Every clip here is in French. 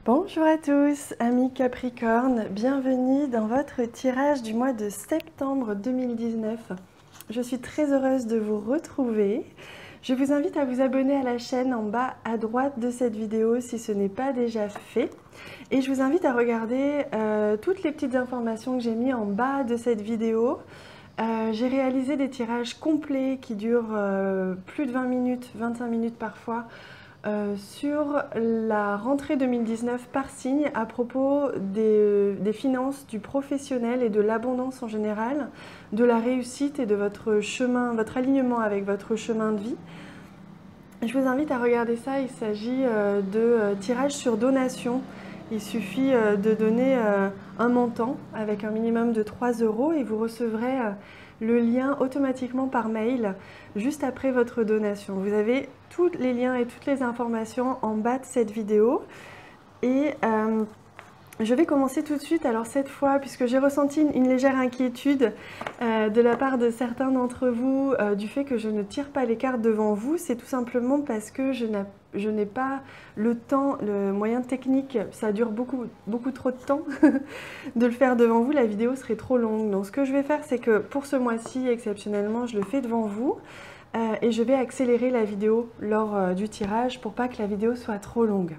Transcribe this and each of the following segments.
Bonjour à tous, amis Capricorne, bienvenue dans votre tirage du mois de septembre 2019. Je suis très heureuse de vous retrouver. Je vous invite à vous abonner à la chaîne en bas à droite de cette vidéo si ce n'est pas déjà fait. Et je vous invite à regarder toutes les petites informations que j'ai mis en bas de cette vidéo. J'ai réalisé des tirages complets qui durent plus de 20 minutes, 25 minutes parfois, sur la rentrée 2019 par signe à propos des finances, du professionnel et de l'abondance en général, de la réussite et de votre chemin, votre alignement avec votre chemin de vie. Je vous invite à regarder ça, il s'agit de tirages sur donation. Il suffit de donner un montant avec un minimum de 3 € et vous recevrez le lien automatiquement par mail juste après votre donation. Vous avez tous les liens et toutes les informations en bas de cette vidéo. Et je vais commencer tout de suite. Alors cette fois, puisque j'ai ressenti une légère inquiétude de la part de certains d'entre vous du fait que je ne tire pas les cartes devant vous, c'est tout simplement parce que je n'ai pas le temps, le moyen technique, ça dure beaucoup trop de temps de le faire devant vous, la vidéo serait trop longue. Donc ce que je vais faire, c'est que pour ce mois-ci, exceptionnellement, je le fais devant vous et je vais accélérer la vidéo lors du tirage pour pas que la vidéo soit trop longue.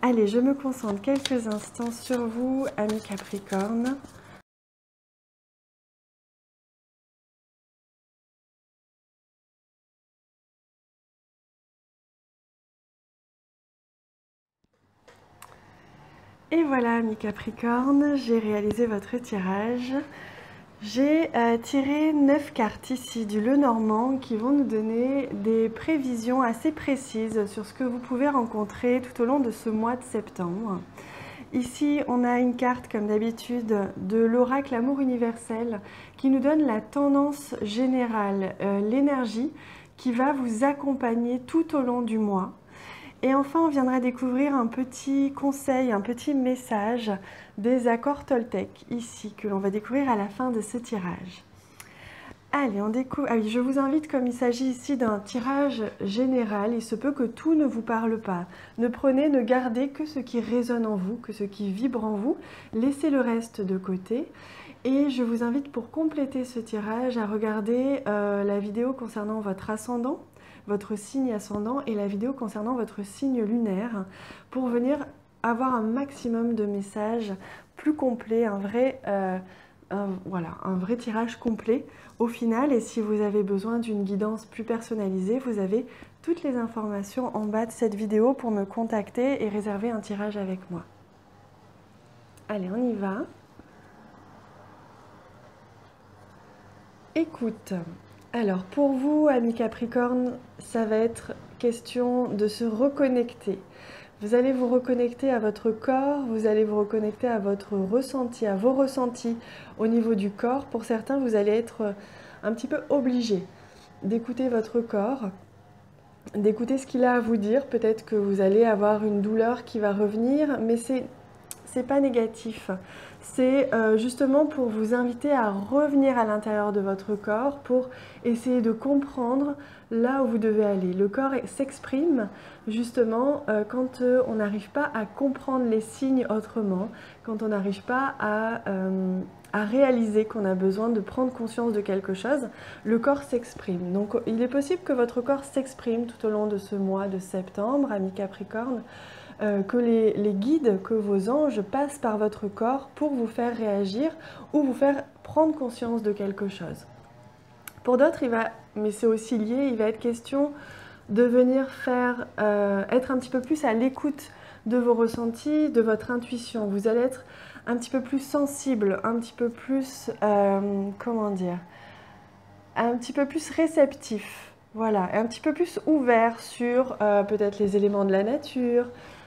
Allez, je me concentre quelques instants sur vous, amis Capricorne. Et voilà, amis Capricorne, j'ai réalisé votre tirage. J'ai tiré 9 cartes ici du Lenormand qui vont nous donner des prévisions assez précises sur ce que vous pouvez rencontrer tout au long de ce mois de septembre. Ici, on a une carte, comme d'habitude, de l'oracle Amour universel qui nous donne la tendance générale, l'énergie qui va vous accompagner tout au long du mois. Et enfin, on viendra découvrir un petit conseil, un petit message des accords Toltec, ici, que l'on va découvrir à la fin de ce tirage. Allez, on découvre. Ah oui, je vous invite, comme il s'agit ici d'un tirage général, il se peut que tout ne vous parle pas. Ne gardez que ce qui résonne en vous, que ce qui vibre en vous. Laissez le reste de côté. Et je vous invite, pour compléter ce tirage, à regarder la vidéo concernant votre ascendant, votre signe ascendant, et la vidéo concernant votre signe lunaire, pour venir avoir un maximum de messages plus complets, un vrai tirage complet au final. Et si vous avez besoin d'une guidance plus personnalisée, vous avez toutes les informations en bas de cette vidéo pour me contacter et réserver un tirage avec moi. Allez, on y va. Écoute, alors pour vous, amis Capricorne, ça va être question de se reconnecter. Vous allez vous reconnecter à votre corps, vous allez vous reconnecter à votre ressenti, à vos ressentis au niveau du corps. Pour certains, vous allez être un petit peu obligé d'écouter votre corps, d'écouter ce qu'il a à vous dire. Peut-être que vous allez avoir une douleur qui va revenir, mais c'est pas négatif. C'est justement pour vous inviter à revenir à l'intérieur de votre corps pour essayer de comprendre là où vous devez aller. Le corps s'exprime justement quand on n'arrive pas à comprendre les signes autrement, quand on n'arrive pas à réaliser qu'on a besoin de prendre conscience de quelque chose, le corps s'exprime. Donc il est possible que votre corps s'exprime tout au long de ce mois de septembre, amis Capricorne, que les guides, que vos anges passent par votre corps pour vous faire réagir ou vous faire prendre conscience de quelque chose. Pour d'autres, mais c'est aussi lié, il va être question de venir être un petit peu plus à l'écoute de vos ressentis, de votre intuition. Vous allez être un petit peu plus sensible, un petit peu plus, comment dire, un petit peu plus réceptif. Voilà, un petit peu plus ouvert sur peut-être les éléments de la nature,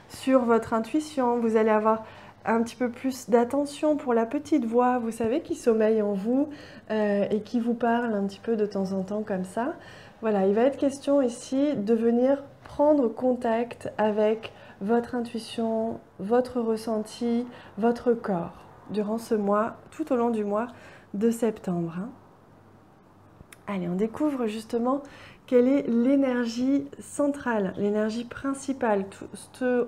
sur votre intuition. Vous allez avoir un petit peu plus d'attention pour la petite voix, vous savez, qui sommeille en vous et qui vous parle un petit peu de temps en temps comme ça. Voilà, il va être question ici de venir prendre contact avec votre intuition, votre ressenti, votre corps durant ce mois, tout au long du mois de septembre. Allez, on découvre justement quelle est l'énergie centrale, l'énergie principale,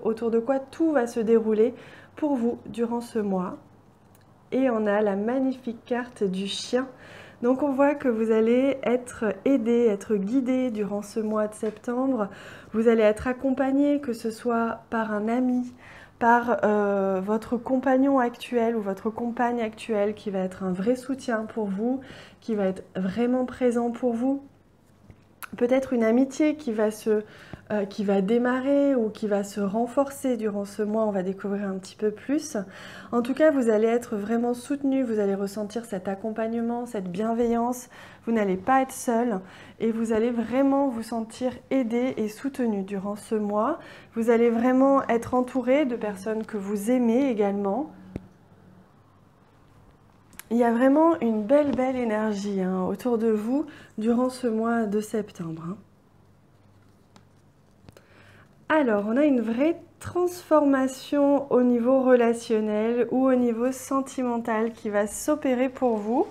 autour de quoi tout va se dérouler pour vous durant ce mois. Et on a la magnifique carte du chien. Donc on voit que vous allez être aidé, être guidé durant ce mois de septembre. Vous allez être accompagné, que ce soit par un ami, par votre compagnon actuel ou votre compagne actuelle qui va être un vrai soutien pour vous, qui va être vraiment présent pour vous. Peut-être une amitié qui va démarrer ou qui va se renforcer durant ce mois, on va découvrir un petit peu plus. En tout cas, vous allez être vraiment soutenu, vous allez ressentir cet accompagnement, cette bienveillance, vous n'allez pas être seul et vous allez vraiment vous sentir aidé et soutenu durant ce mois. Vous allez vraiment être entouré de personnes que vous aimez également. Il y a vraiment une belle énergie autour de vous durant ce mois de septembre. Alors, on a une vraie transformation au niveau relationnel ou au niveau sentimental qui va s'opérer pour vous.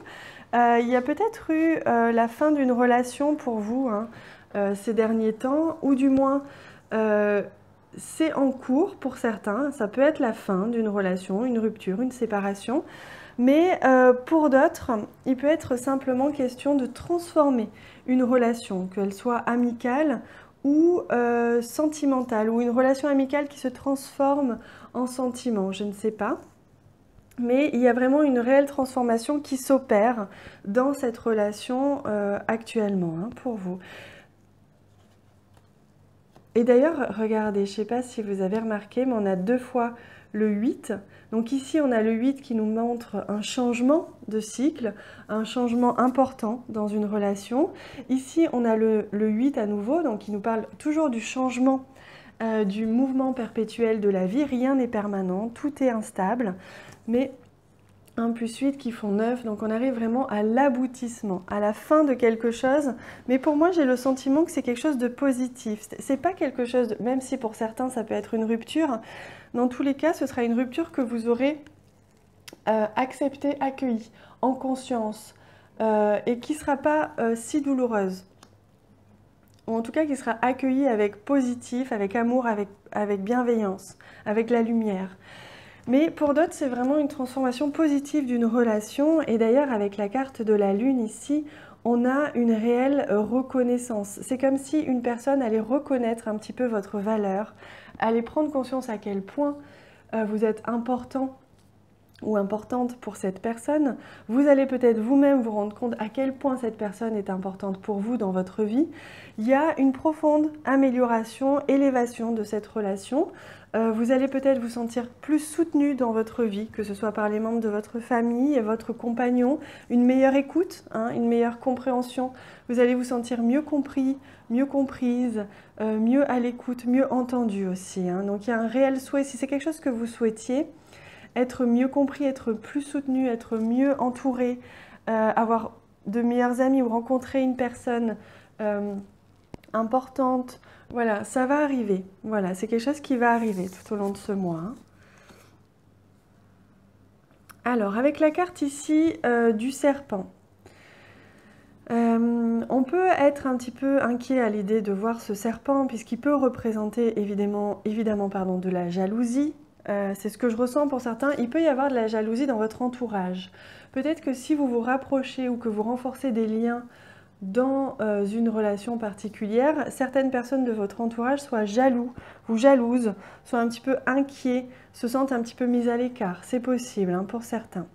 Il y a peut-être eu la fin d'une relation pour vous ces derniers temps, ou du moins c'est en cours pour certains. Ça peut être la fin d'une relation, une rupture, une séparation. Mais pour d'autres, il peut être simplement question de transformer une relation, qu'elle soit amicale ou sentimentale, ou une relation amicale qui se transforme en sentiment, je ne sais pas. Mais il y a vraiment une réelle transformation qui s'opère dans cette relation actuellement pour vous. Et d'ailleurs, regardez, je ne sais pas si vous avez remarqué, mais on a 2 fois le 8. Donc ici, on a le 8 qui nous montre un changement de cycle, un changement important dans une relation. Ici, on a le 8 à nouveau, donc qui nous parle toujours du changement, du mouvement perpétuel de la vie. Rien n'est permanent, tout est instable, mais 1 plus 8 qui font 9, donc on arrive vraiment à l'aboutissement, à la fin de quelque chose. Mais pour moi, j'ai le sentiment que c'est quelque chose de positif. C'est pas quelque chose, même si pour certains ça peut être une rupture, dans tous les cas, ce sera une rupture que vous aurez acceptée, accueillie, en conscience, et qui ne sera pas si douloureuse. Ou en tout cas qui sera accueillie avec positif, avec amour, avec bienveillance, avec la lumière. Mais pour d'autres, c'est vraiment une transformation positive d'une relation. Et d'ailleurs, avec la carte de la Lune ici, on a une réelle reconnaissance. C'est comme si une personne allait reconnaître un petit peu votre valeur, allait prendre conscience à quel point vous êtes important ou importante pour cette personne. Vous allez peut-être vous-même vous rendre compte à quel point cette personne est importante pour vous dans votre vie. Il y a une profonde amélioration, élévation de cette relation. Vous allez peut-être vous sentir plus soutenu dans votre vie, que ce soit par les membres de votre famille, votre compagnon, une meilleure écoute, une meilleure compréhension. Vous allez vous sentir mieux compris, mieux comprise, mieux à l'écoute, mieux entendu aussi. Donc il y a un réel souhait, si c'est quelque chose que vous souhaitiez, être mieux compris, être plus soutenu, être mieux entouré, avoir de meilleurs amis ou rencontrer une personne importante. Voilà, ça va arriver. Voilà, c'est quelque chose qui va arriver tout au long de ce mois. Alors, avec la carte ici du serpent, on peut être un petit peu inquiet à l'idée de voir ce serpent puisqu'il peut représenter évidemment de la jalousie. C'est ce que je ressens pour certains. Il peut y avoir de la jalousie dans votre entourage. Peut-être que si vous vous rapprochez ou que vous renforcez des liens dans une relation particulière, certaines personnes de votre entourage soient jaloux ou jalouses, soient un petit peu inquiets, se sentent un petit peu mis à l'écart. C'est possible pour certains.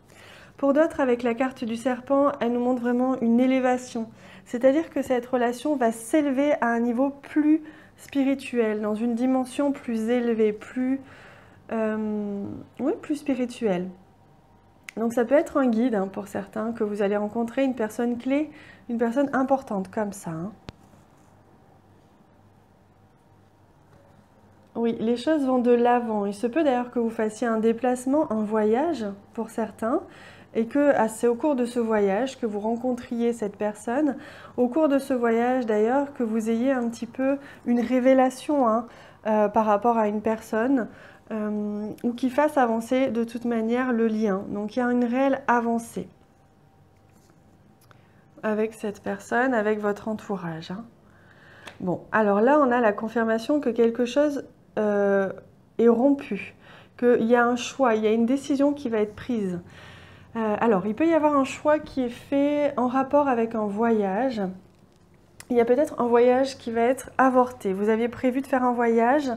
Pour d'autres, avec la carte du serpent, elle nous montre vraiment une élévation. C'est-à-dire que cette relation va s'élever à un niveau plus spirituel, dans une dimension plus élevée, plus spirituelle. Donc ça peut être un guide pour certains, que vous allez rencontrer une personne clé, une personne importante comme ça. Oui, les choses vont de l'avant. Il se peut d'ailleurs que vous fassiez un déplacement, un voyage pour certains, et que c'est au cours de ce voyage que vous rencontriez cette personne. Au cours de ce voyage d'ailleurs que vous ayez un petit peu une révélation par rapport à une personne, ou qui fasse avancer de toute manière le lien. Donc il y a une réelle avancée. avec cette personne, avec votre entourage, hein. Bon, alors là, on a la confirmation que quelque chose est rompu, qu'il y a un choix, il y a une décision qui va être prise. Alors, il peut y avoir un choix qui est fait en rapport avec un voyage. Il y a peut-être un voyage qui va être avorté. Vous aviez prévu de faire un voyage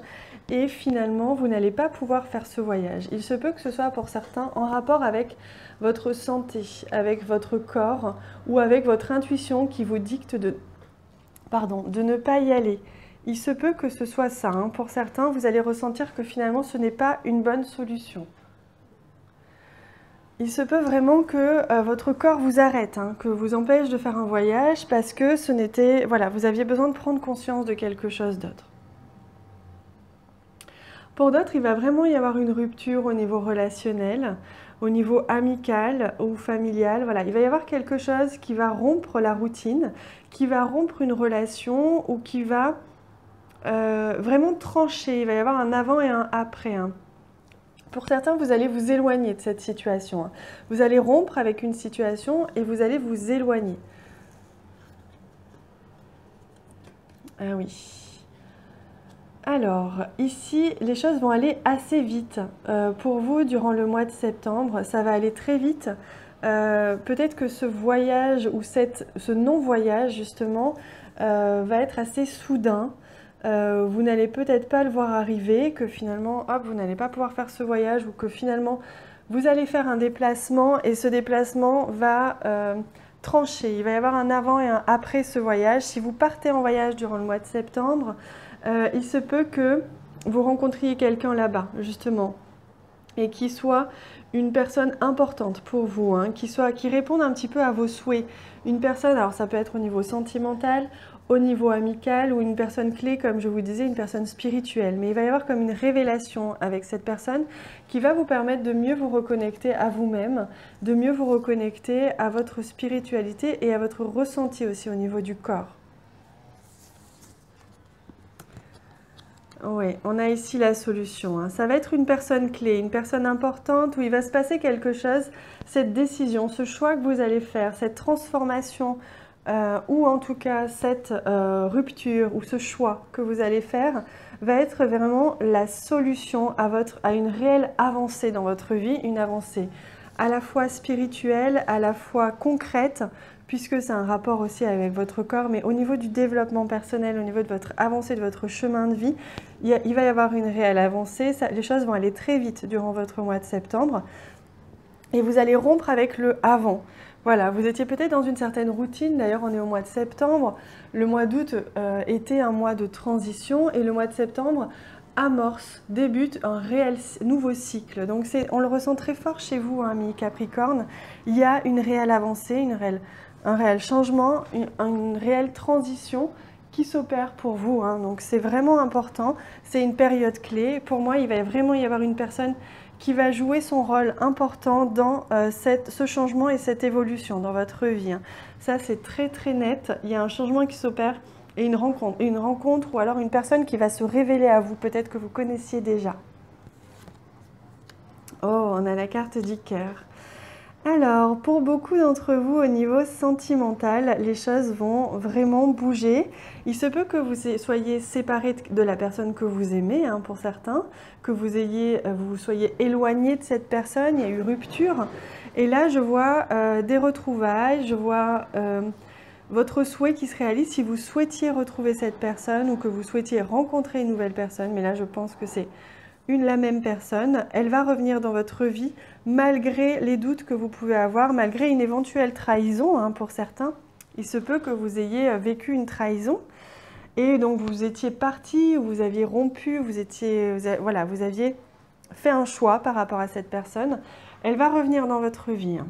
et finalement, vous n'allez pas pouvoir faire ce voyage. Il se peut que ce soit pour certains en rapport avec votre santé, avec votre corps ou avec votre intuition qui vous dicte de ne pas y aller. Il se peut que ce soit ça, hein. Pour certains, vous allez ressentir que finalement, ce n'est pas une bonne solution. Il se peut vraiment que votre corps vous arrête, hein, que vous empêche de faire un voyage parce que ce n'était... Voilà, vous aviez besoin de prendre conscience de quelque chose d'autre. Pour d'autres, il va vraiment y avoir une rupture au niveau relationnel, au niveau amical ou familial. Voilà, il va y avoir quelque chose qui va rompre la routine, qui va rompre une relation ou qui va vraiment trancher. Il va y avoir un avant et un après, hein. Pour certains, vous allez vous éloigner de cette situation, hein. Vous allez rompre avec une situation et vous allez vous éloigner. Ah oui. Alors, ici, les choses vont aller assez vite. Pour vous, durant le mois de septembre, ça va aller très vite. Peut-être que ce voyage ou ce non-voyage, justement, va être assez soudain. Vous n'allez peut-être pas le voir arriver, que finalement, hop, vous n'allez pas pouvoir faire ce voyage ou que finalement, vous allez faire un déplacement et ce déplacement va trancher. Il va y avoir un avant et un après ce voyage. Si vous partez en voyage durant le mois de septembre, il se peut que vous rencontriez quelqu'un là-bas, justement, et qui soit une personne importante pour vous, hein, qui réponde un petit peu à vos souhaits. Une personne, alors ça peut être au niveau sentimental, au niveau amical ou une personne clé, comme je vous disais, une personne spirituelle. Mais il va y avoir comme une révélation avec cette personne qui va vous permettre de mieux vous reconnecter à vous-même, de mieux vous reconnecter à votre spiritualité et à votre ressenti aussi au niveau du corps. Oui, on a ici la solution, hein. Ça va être une personne clé, une personne importante où il va se passer quelque chose, cette décision, ce choix que vous allez faire, cette transformation ou en tout cas cette rupture ou ce choix que vous allez faire va être vraiment la solution à une réelle avancée dans votre vie, une avancée à la fois spirituelle, à la fois concrète, puisque c'est un rapport aussi avec votre corps, mais au niveau du développement personnel, au niveau de votre avancée, de votre chemin de vie, il va y avoir une réelle avancée. Les choses vont aller très vite durant votre mois de septembre et vous allez rompre avec le avant. Voilà, vous étiez peut-être dans une certaine routine, d'ailleurs on est au mois de septembre, le mois d'août était un mois de transition et le mois de septembre débute un réel nouveau cycle. Donc on le ressent très fort chez vous, hein, amis Capricorne, il y a une réelle avancée, un réel changement, une réelle transition qui s'opère pour vous, hein. Donc c'est vraiment important, c'est une période clé. Pour moi, il va vraiment y avoir une personne qui va jouer son rôle important dans ce changement et cette évolution dans votre vie, hein. Ça, c'est très très net. Il y a un changement qui s'opère et une rencontre ou alors une personne qui va se révéler à vous, peut-être que vous connaissiez déjà. Oh, on a la carte du cœur. Alors, pour beaucoup d'entre vous, au niveau sentimental, les choses vont vraiment bouger. Il se peut que vous soyez séparés de la personne que vous aimez, hein, pour certains, que vous soyez éloigné de cette personne, il y a eu rupture. Et là, je vois des retrouvailles, je vois votre souhait qui se réalise si vous souhaitiez retrouver cette personne ou que vous souhaitiez rencontrer une nouvelle personne. Mais là, je pense que c'est la même personne, elle va revenir dans votre vie malgré les doutes que vous pouvez avoir, malgré une éventuelle trahison, hein, pour certains. Il se peut que vous ayez vécu une trahison et donc vous étiez parti, vous aviez rompu, vous aviez fait un choix par rapport à cette personne. Elle va revenir dans votre vie, hein.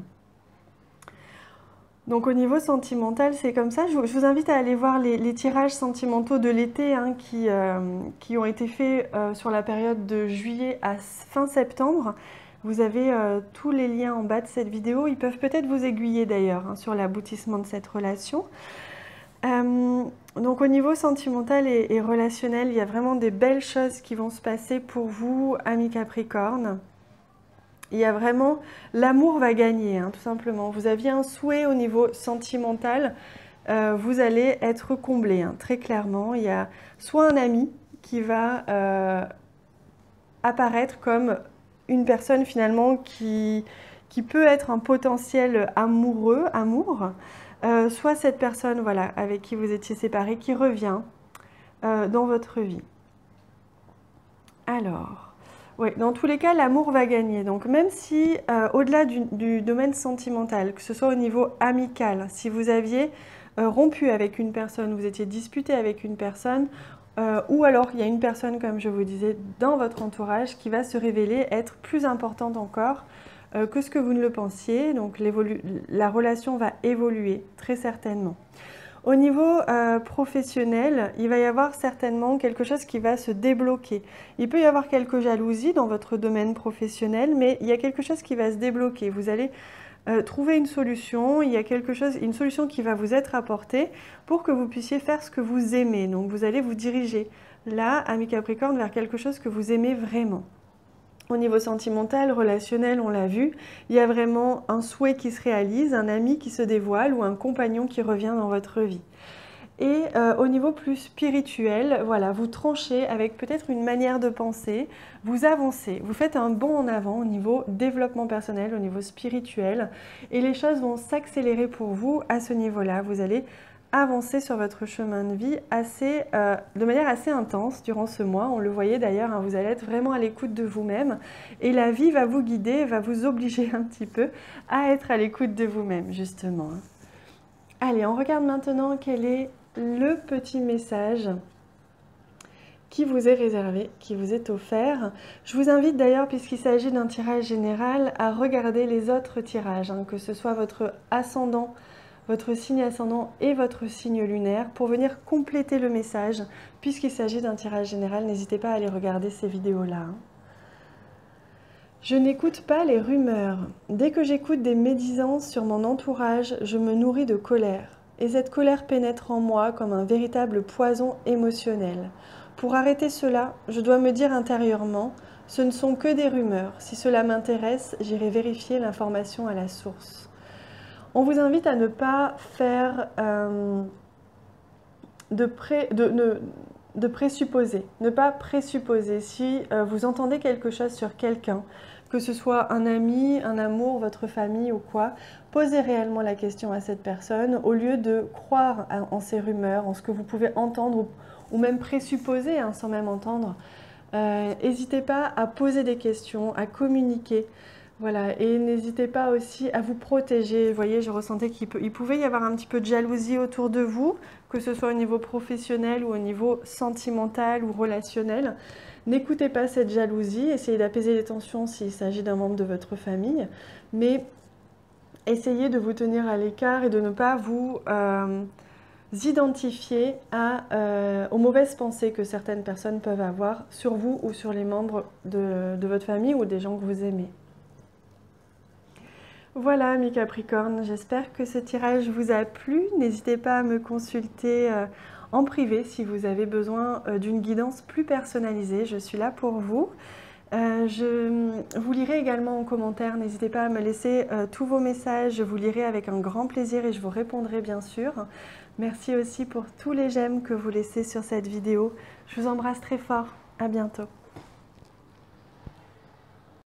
Donc au niveau sentimental, c'est comme ça. Je vous invite à aller voir les tirages sentimentaux de l'été, hein, qui ont été faits sur la période de juillet à fin septembre. Vous avez tous les liens en bas de cette vidéo. Ils peuvent peut-être vous aiguiller d'ailleurs, hein, sur l'aboutissement de cette relation. Donc au niveau sentimental et relationnel, il y a vraiment des belles choses qui vont se passer pour vous, amis Capricorne. Il y a vraiment, l'amour va gagner, hein, tout simplement. Vous aviez un souhait au niveau sentimental, vous allez être comblé, hein, très clairement. Il y a soit un ami qui va apparaître comme une personne finalement qui peut être un potentiel amour, soit cette personne voilà, avec qui vous étiez séparés qui revient dans votre vie. Alors, oui, dans tous les cas, l'amour va gagner. Donc même si, au-delà du domaine sentimental, que ce soit au niveau amical, si vous aviez rompu avec une personne, vous étiez disputé avec une personne, ou alors il y a une personne, comme je vous disais, dans votre entourage qui va se révéler être plus importante encore que ce que vous ne le pensiez. Donc la relation va évoluer très certainement. Au niveau professionnel, il va y avoir certainement quelque chose qui va se débloquer. Il peut y avoir quelques jalousies dans votre domaine professionnel, mais il y a quelque chose qui va se débloquer. Vous allez trouver une solution, il y a une solution qui va vous être apportée pour que vous puissiez faire ce que vous aimez. Donc vous allez vous diriger là, ami Capricorne, vers quelque chose que vous aimez vraiment. Au niveau sentimental, relationnel, on l'a vu, il y a vraiment un souhait qui se réalise, un ami qui se dévoile ou un compagnon qui revient dans votre vie. Et au niveau plus spirituel, voilà, vous tranchez avec peut-être une manière de penser, vous avancez, vous faites un bond en avant au niveau développement personnel, au niveau spirituel, et les choses vont s'accélérer pour vous à ce niveau-là. Vous allez avancer sur votre chemin de vie de manière assez intense durant ce mois. On le voyait d'ailleurs, hein, vous allez être vraiment à l'écoute de vous-même et la vie va vous guider, va vous obliger un petit peu à être à l'écoute de vous-même, justement. Allez, on regarde maintenant quel est le petit message qui vous est réservé, qui vous est offert. Je vous invite d'ailleurs, puisqu'il s'agit d'un tirage général, à regarder les autres tirages, hein, que ce soit votre ascendant, votre signe ascendant et votre signe lunaire pour venir compléter le message. Puisqu'il s'agit d'un tirage général, n'hésitez pas à aller regarder ces vidéos-là. Je n'écoute pas les rumeurs. Dès que j'écoute des médisances sur mon entourage, je me nourris de colère. Et cette colère pénètre en moi comme un véritable poison émotionnel. Pour arrêter cela, je dois me dire intérieurement, ce ne sont que des rumeurs. Si cela m'intéresse, j'irai vérifier l'information à la source. On vous invite à ne pas faire de présupposer, ne pas présupposer. Si vous entendez quelque chose sur quelqu'un, que ce soit un ami, un amour, votre famille ou quoi, posez réellement la question à cette personne au lieu de croire en ces rumeurs, en ce que vous pouvez entendre ou même présupposer hein, sans même entendre. N'hésitez pas à poser des questions, à communiquer. Voilà, et n'hésitez pas aussi à vous protéger. Vous voyez, je ressentais qu'il pouvait y avoir un petit peu de jalousie autour de vous, que ce soit au niveau professionnel ou au niveau sentimental ou relationnel. N'écoutez pas cette jalousie, essayez d'apaiser les tensions s'il s'agit d'un membre de votre famille, mais essayez de vous tenir à l'écart et de ne pas vous identifier aux mauvaises pensées que certaines personnes peuvent avoir sur vous ou sur les membres de votre famille ou des gens que vous aimez. Voilà, amis Capricorne, j'espère que ce tirage vous a plu. N'hésitez pas à me consulter en privé si vous avez besoin d'une guidance plus personnalisée. Je suis là pour vous. Je vous lirai également en commentaire. N'hésitez pas à me laisser tous vos messages. Je vous lirai avec un grand plaisir et je vous répondrai bien sûr. Merci aussi pour tous les j'aime que vous laissez sur cette vidéo. Je vous embrasse très fort. À bientôt.